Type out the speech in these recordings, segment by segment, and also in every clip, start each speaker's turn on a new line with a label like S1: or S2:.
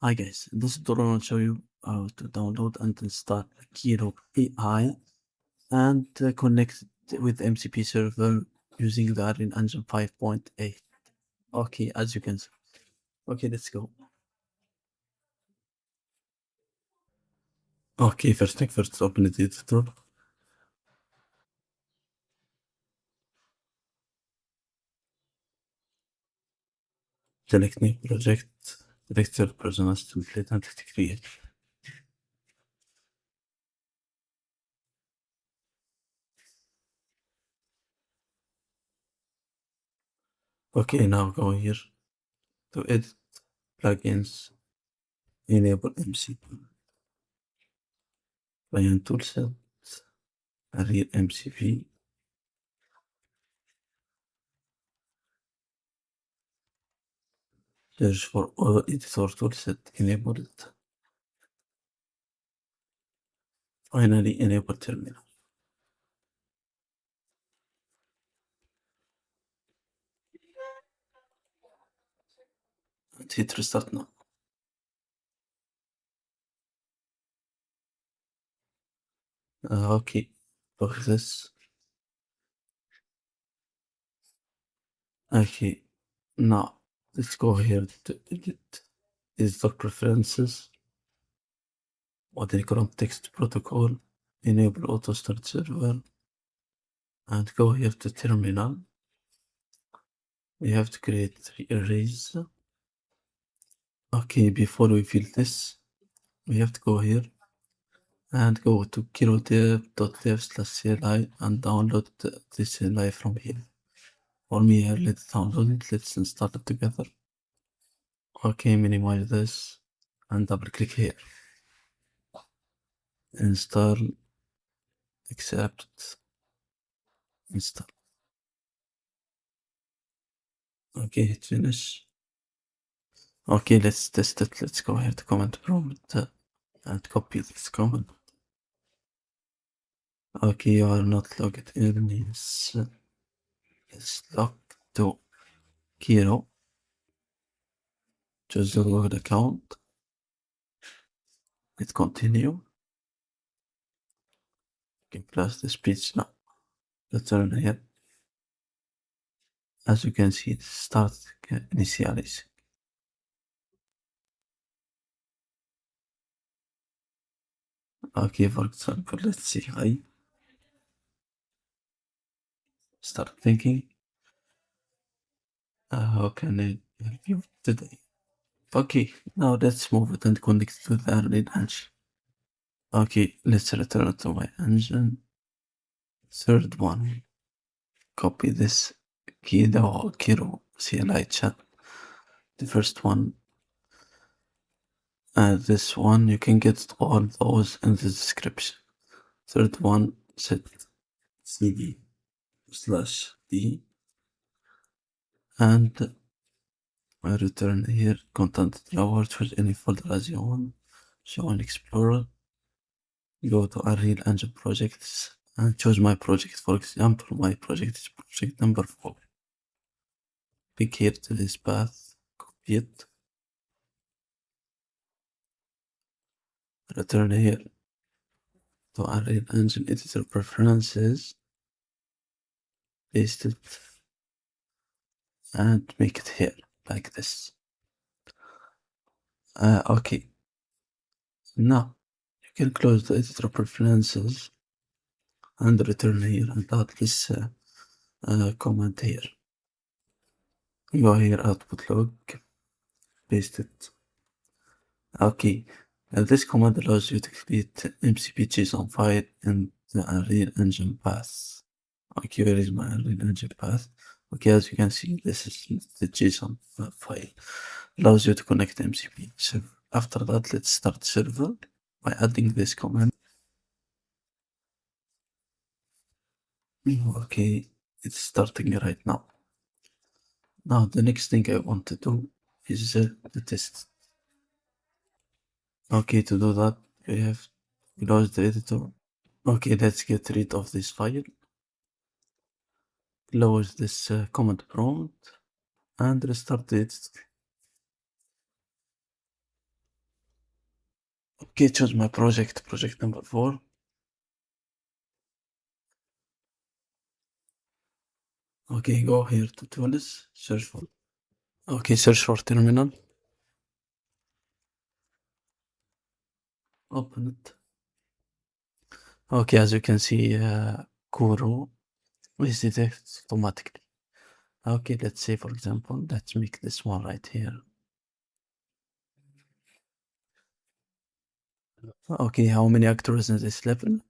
S1: Hi guys, in this tutorial I'll show you how to download and install KIRO AI and connect it with MCP server using the Unreal Engine 5.8. Okay, as you can see. Okay, let's go. Okay, first thing first, open the editor. Select new project, select third person as template and click create. Okay, now go here to edit plugins, enable MCP, client toolset, Unreal MCP. Search for all editor toolset enabled. Finally, enable terminal. And hit restart now. Okay, look at this. Okay, now let's go here to edit editor preferences, ModelContextProtocol, enable auto start server, and go here to terminal. We have to create 3 arrays. Okay, before we fill this, we have to go here and go to KIRO.dev/CLI and download this CLI from here. For me here, let's download it, let's install it together. Okay, minimize this and double click here. Install, accept, install. Okay, hit finish. Okay, let's test it. Let's go here to command prompt and copy this command. Okay, you are not logged in. Yes, let's log to KIRO. Choose the logged account. Hit continue. Okay, plus the speech now. Return here. As you can see, it starts initializing. Okay, for example, let's see hi. Start thinking. How can I help you today? Okay, now let's move it and connect to the Unreal Engine. Okay, let's return to my engine. Third one, copy this KIRO CLI chat. The first one, this one, you can get all those in the description. Third one, set cd/d and I return here content drawer, choose any folder as you want, show an explorer, go to Unreal Engine projects and choose my project. For example, my project is project number 4. Pick here to this path, copy it, return here to Unreal Engine editor preferences, paste it and make it here like this. Okay, now you can close the editor preferences and return here and add this comment here. Go here, output log, paste it. Okay, this command allows you to create MCP JSON file in the Unreal Engine path. Okay, where is my Unreal Engine path? Okay, as you can see, this is the JSON file. Allows you to connect MCP server. After that, let's start server by adding this command. Okay, it's starting right now. Now, the next thing I want to do is the test. Okay, to do that, we have to close the editor. Okay, let's get rid of this file. Close this command prompt and restart it. Okay, choose my project number 4. Okay, go here to tools, search for. Okay, search for terminal. Open it. Okay, as you can see, KIRO is detected automatically. Okay, let's say, for example, let's make this one right here. Okay, how many actors in this level?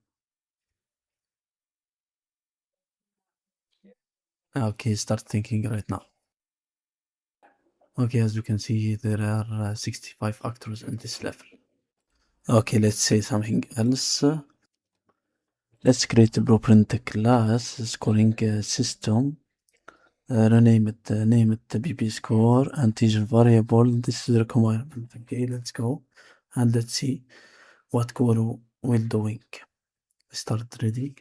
S1: Okay, start thinking right now. Okay, as you can see, there are 65 actors in this level. Okay, let's say something else. Let's create a blueprint class scoring system. Rename it, name it PP score and integer variable. This is the requirement. Okay, let's go and let's see what KIRO will doing. Start reading.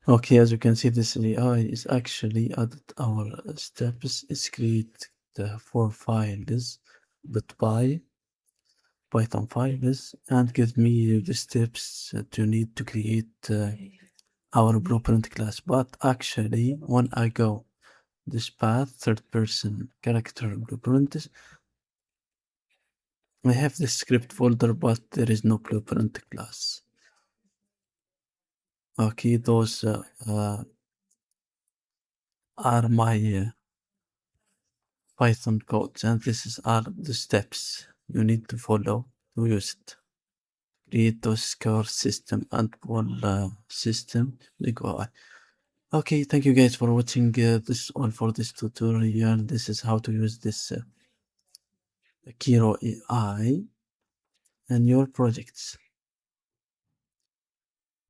S1: Okay, as you can see, this AI is actually added our steps. It's create the 4 files, but by Python files, and give me the steps to need to create our blueprint class. But actually, when I go this path, third person character blueprint, I have the script folder, but there is no blueprint class. Okay, those are my Python codes, and are the steps you need to follow to use it. Create those score system and one system. Go. Okay, thank you guys for watching this all for this tutorial. This is how to use this KIRO AI in your projects.